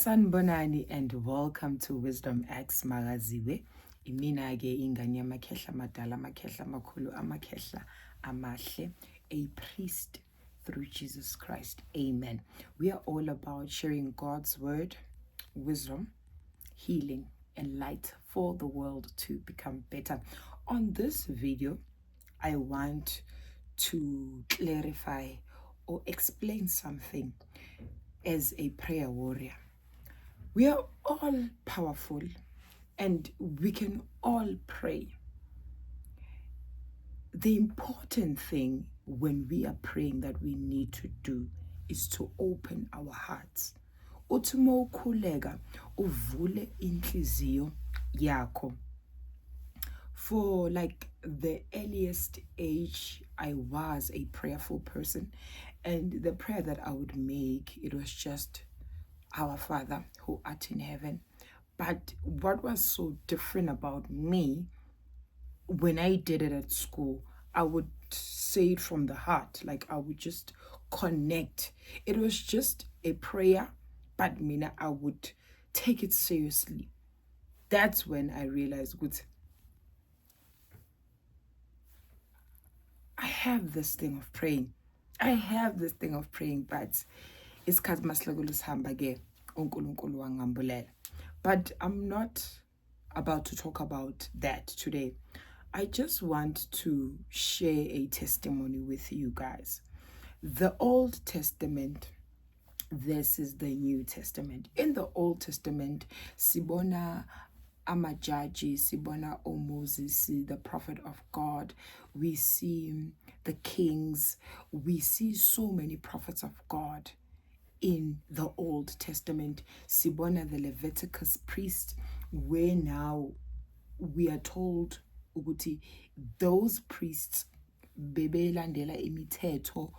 Sanibonani and welcome to Wisdom X Magaziwe. Imina ke ingane yamakhehla amadala, amakhehla amakhulu, amakhehla amahle, a priest through Jesus Christ. Amen. We are all about sharing God's word, wisdom, healing, and light for the world to become better. On this video, I want to clarify or explain something as a prayer warrior. We are all powerful and we can all pray. The important thing when we are praying that we need to do is to open our hearts. Uthi mawukhuleka uvule inhliziyo yakho. For like the earliest age, I was a prayerful person, and the prayer that I would make, it was just, Our Father who art in heaven. But what was so different about me, when I did it at school, I would say it from the heart, like I would just connect. It was just a prayer, but Mina, I would take it seriously. That's when I realized, good, I have this thing of praying. But it's because but I'm not about to talk about that today. I just want to share a testimony with you guys. The Old Testament versus the New Testament. In the Old Testament, sibona amajaji, sibona Moses, the prophet of God. We see the kings. We see so many prophets of God in the Old Testament. Sibona the Leviticus priest, where now we are told ukuthi those priests bebelandela imithetho,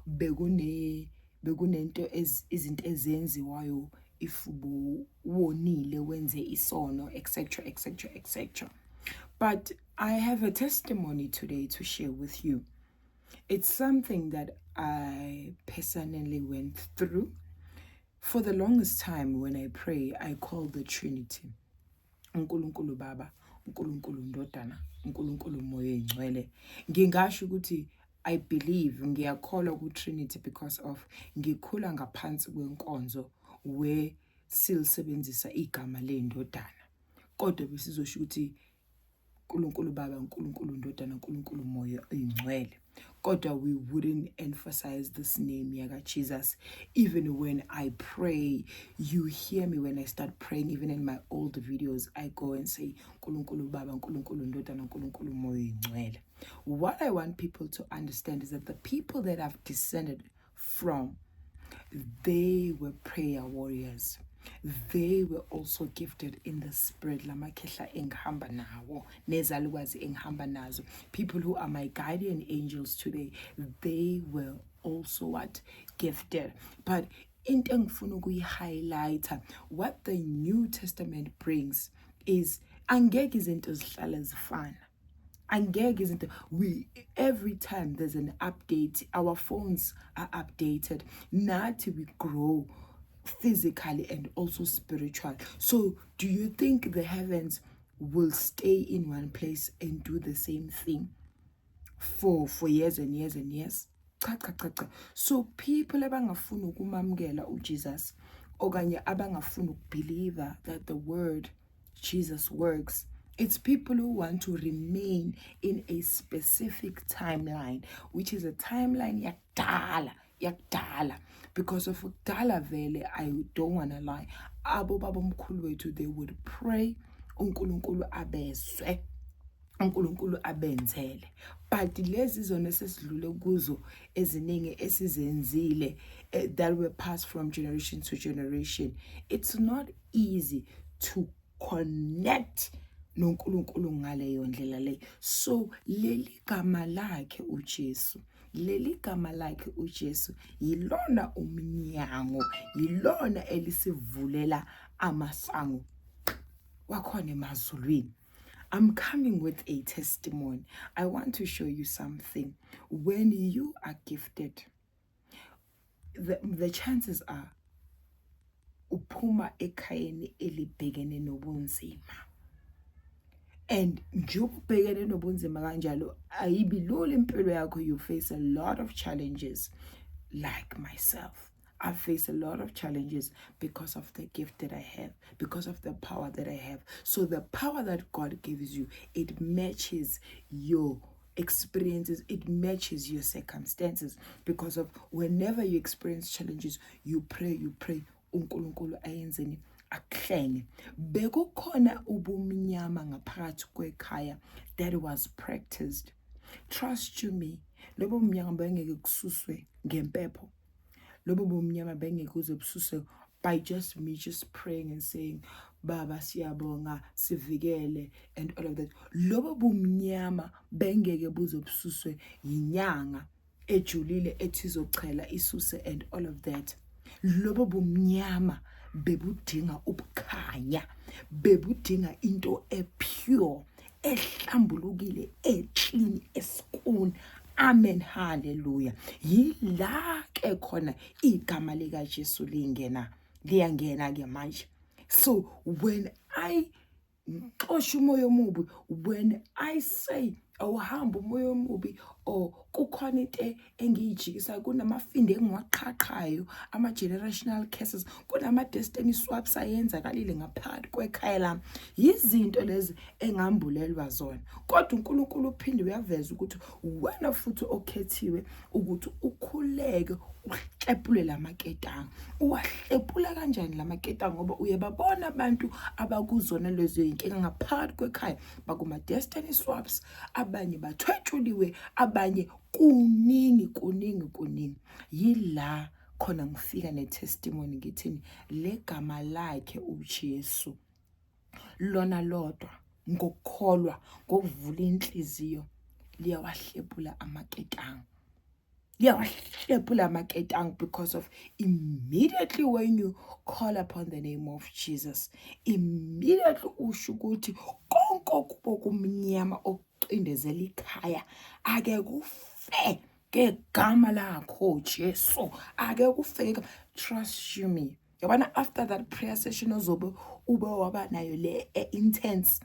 bekunento izinto ezenziwayo if wonile wenze isono, etc, etc, etc. But I have a testimony today to share with you. It's something that I personally went through. For the longest time when I pray, I call the Trinity. uNkulunkulu Baba, uNkulunkulu Ndodana, uNkulunkulu Moya Oyingcwele. Ngingasho ukuthi I believe ngiyakholwa ku-Trinity because of ngikhula ngaphansi kwenkonzo where silisebenzisa igama lendodana. Kodwa besizosho ukuthi uNkulunkulu Baba, uNkulunkulu Ndodana, uNkulunkulu Moya Oyingcwele. Kodwa we wouldn't emphasize this name Yaga Jesus. Even when I pray, you hear me when I start praying. Even in my old videos, I go and say uNkulunkulu Baba, uNkulunkulu Ndodana, uNkulunkulu Moya Oyingcwele. What I want people to understand is that the people that I've descended from, they were prayer warriors. They were also gifted in the spirit. People who are my guardian angels today, they were also what? Gifted. But into engifuna ukuyi-highlighta, what the New Testament brings is angeke izinto zihlale zifana. Every time there's an update, our phones are updated. Nathi we grow physically and also spiritual. So do you think the heavens will stay in one place and do the same thing for years and years and years? Cha. So people abangafuna ukumamkela uJesus okanye abangafuna ukubelieve that the word Jesus works, it's people who want to remain in a specific timeline, which is a timeline yakudala. Because of kudala vele, I don't want to lie, abo babamkhulu wethu, they would pray uNkulunkulu abezwe, uNkulunkulu abenzele. But lezi zona sesidlule kuzo eziningi esizenzile that were passed from generation to generation. It's not easy to connect noNkulunkulu ngaleyo ndlela le. So leli gama lakhe uJesu, yilona umnyango, yilona elisivulela amasango wakhona emazulwini. I'm coming with a testimony. I want to show you something. When you are gifted, the chances are uphuma ekhayeni elibhekene nobunzima. And njengoba ubhekene nobunzima kanjalo, ayibi lula impilo yakho. You face a lot of challenges. Like myself, I face a lot of challenges because of the gift that I have, because of the power that I have. So the power that God gives you, it matches your experiences, it matches your circumstances. Because of whenever you experience challenges, you pray, uNkulunkulu ayenzeni akuhlenge. Bekukhona ubumnyama ngaphakathi kwekhaya that was practiced. Trust you me, lobo bumnyama bengeke kususwe ngempepho. Lobo bumnyama bengeke kuze bususwe by just me just praying and saying, Baba siyabonga, sivikele, and all of that. Lobo bumnyama bengeke buze bususwe yinyanga ejulile ethizochela isuse and all of that. Lobo bumnyama bebudinga ubukhanya, bebudinga into epure, ehlambulukile, eclean, eskun. Amen, hallelujah. Yila ke khona igama lika Jesu liyangena ke manje. So when I xosha umoya omubi, when I say awuhamba umoya omubi, or kukhona into engiyijikisa, kunamafinde engiwaqhaqhayo, ama-generational curses, kunama-destiny swaps ayenzakalile ngaphakathi kwekhaya lami. Yizinto lezi engambulelwa zona. Kodwa uNkulunkulu uphinde uyaveza ukuthi wena futhi okhethiwe ukuthi ukhuleke uhlephule lamaketanga. Uwahlephula kanjani lamaketanga? Ngoba uyababona abantu abakuzona lezo zinkinga ngaphakathi kwekhaya, bakuma-destiny swaps, abanye bathwetshuliwe, abanye kuningi. Yila khona ngifika ne-testimony ngithini, legama lakhe uJesu lona lodwa ngokukholwa, ngokuvula inhliziyo, liyawahlephula amaketanga. Because of immediately when you call upon the name of Jesus, immediately usho ukuthi konke okubokumnyama okucindezela ikhaya ake kufe ngegama lakho Jesu, ake kufe. Trust you me. Yabona, after that prayer session uzobe ube waba nayo le intense.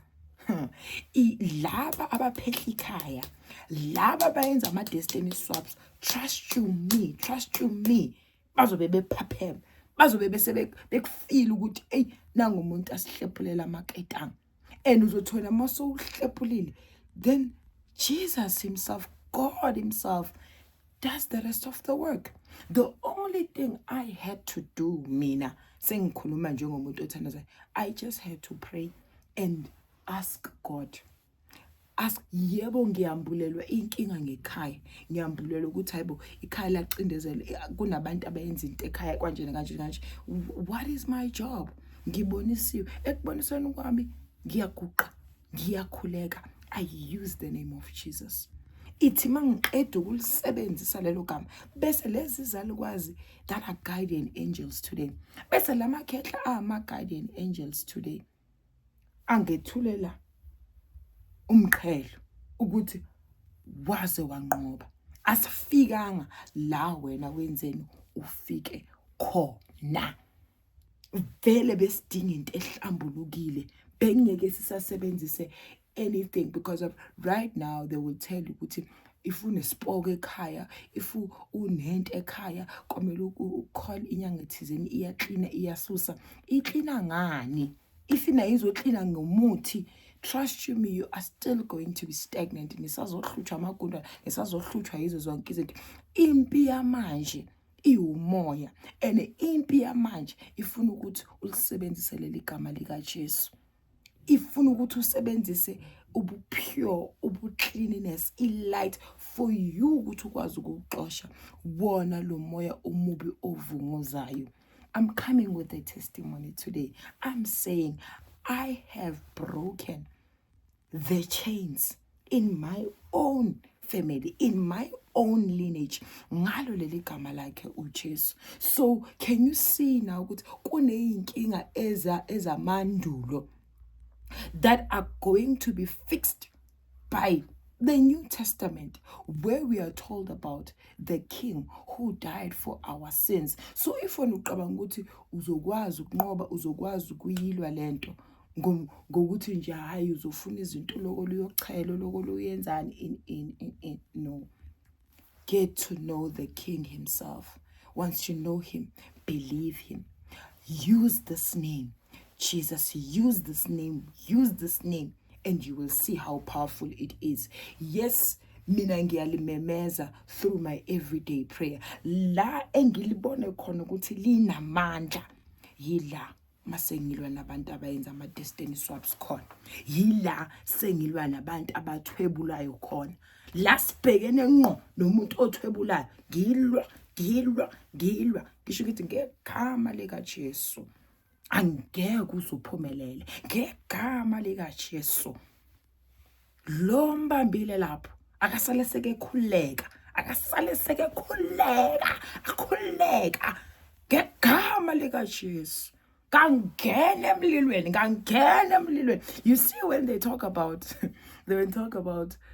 Laba abaphehla ikhaya, laba bayenza ama-destiny swaps, trust you me, bazobe bephapheme, bazobe bese bekufile ukuthi eyi nangumuntu asihlephulela amaketanga. And uzothola mase uhlephulile, then Jesus himself, God himself, does the rest of the work. The only thing I had to do, mina sengikhuluma njengomuntu othandazayo, I just had to pray and ask God. Ask, yebo ngiyambulelwa inkinga ngekhaya, ngiyambulelwa ukuthi hayibo ikhaya laqindezela, kunabantu abayenza into ekhaya kanje. What is my job? Ngibonisiwe, ekubonisweni kwami ngiyaguqa, ngiyakhuleka. I use the name of Jesus. Ithi mangiqeda ukulisebenzisa lelo gama, bese lezi zalukwazi that are guardian angels today, bese lamakhehla ama-guardian angels today angethulela umqhelo ukuthi waze wanqoba. Asifikanga la wena wenzeni ufike khona. Vele besidinga into ehlambulukile, bengeke sisasebenzise anything, because of right now they will tell you ukuthi if unespoke ekhaya, if unento ekhaya, komele ucall inyanga ethizeni iyaklina, iyasusa. Iklina ngani? If ina izoklina ngomuthi, trust you me, you are still going to be stagnant. Nisazohlutshwa amagundane, nisazohlutshwa yizo zonke izinto. Impi yamanje iwumoya, and impi yamanje ifuna ukuthi ulisebenzise leli gama lika Jesu. Ifuna ukuthi usebenzise ubupure, ubucleanliness, ilight for you ukuthi ukwazi ukuxosha wona lo moya umubi ovunguzayo. I'm coming with a testimony today. I'm saying I have broken the chains in my own family, in my own lineage, ngalo leli gama lakhe uJesu. So can you see now ukuthi kuneyinkinga ezamandulo that are going to be fixed by the New Testament, where we are told about the king who died for our sins. So if wena uqabanga ukuthi uzokwazi ukunqoba, uzokwazi ukuyilwa lento ngokuthi nje hayi uzofuna izinto lokho luyochela lokho luyenzani in no. Get to know the king himself. Once you know him, believe him. Use this name. Jesus, use this name, and you will see how powerful it is. Yes, mina ngiyalimemeza through my everyday prayer. La engilibone khona ukuthi linamandla yila masengilwa nabantu abayenza ama destiny swaps khona. Yila sengilwa nabantu abathwebulayo khona. La sibhekene ngqo nomuntu othwebulayo. Ngilwa. Ngisho ukuthi ngegama lika Jesu. Angeke uzuphumelele ngegama lika Jesu. Lo mbambile lapho akasale sekekhuleka akhuleka ngegama lika Jesu. Kangena emlilweni. You see, when they talk about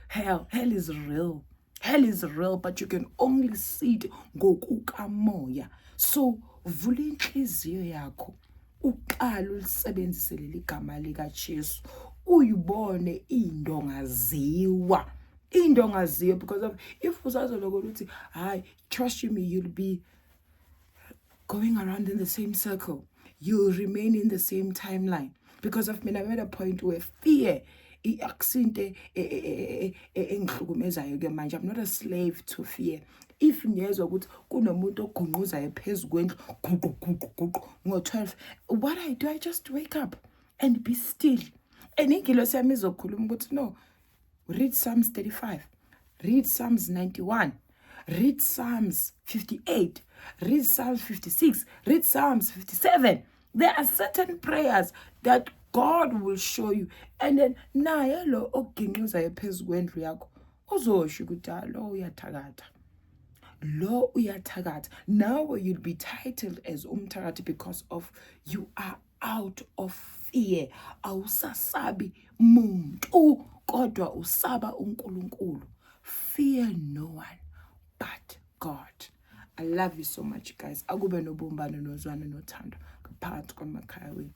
hell is real. Hell is real, but you can only see it ngokukamoya. So vula inhliziyo yakho, uqala ulisebenzise leli gama lika Jesu, uyibone indongaziwa, because of if usazoloko uthi hayi trust me, you'll be going around in the same circle, you'll remain in the same timeline. Because of mina, I'm at a point where fear iyakusinte engihlukumezayo ke manje. I'm not a slave to fear. If ngiyezwa ukuthi kunomuntu ogunquzayo phezulu kwendlu ngo-12, what I do, I just wake up and be still. And ingilosi yami izokhuluma ukuthi no, read Psalms 35, read Psalms 91, read Psalms 58, read Psalms 56, read Psalms 57. There are certain prayers that God will show you. And then naye lo oginqizayo phezulu kwendlu yakho uzosho ukuthi lo uyathakatha. Now you'll be titled as umthakathi because of you are out of fear. Awusasabi muntu kodwa usaba uNkulunkulu. Fear no one but God. I love you so much, guys. Akube nobumbano nozwana nothando ngaphakathi kwamakhaya wethu.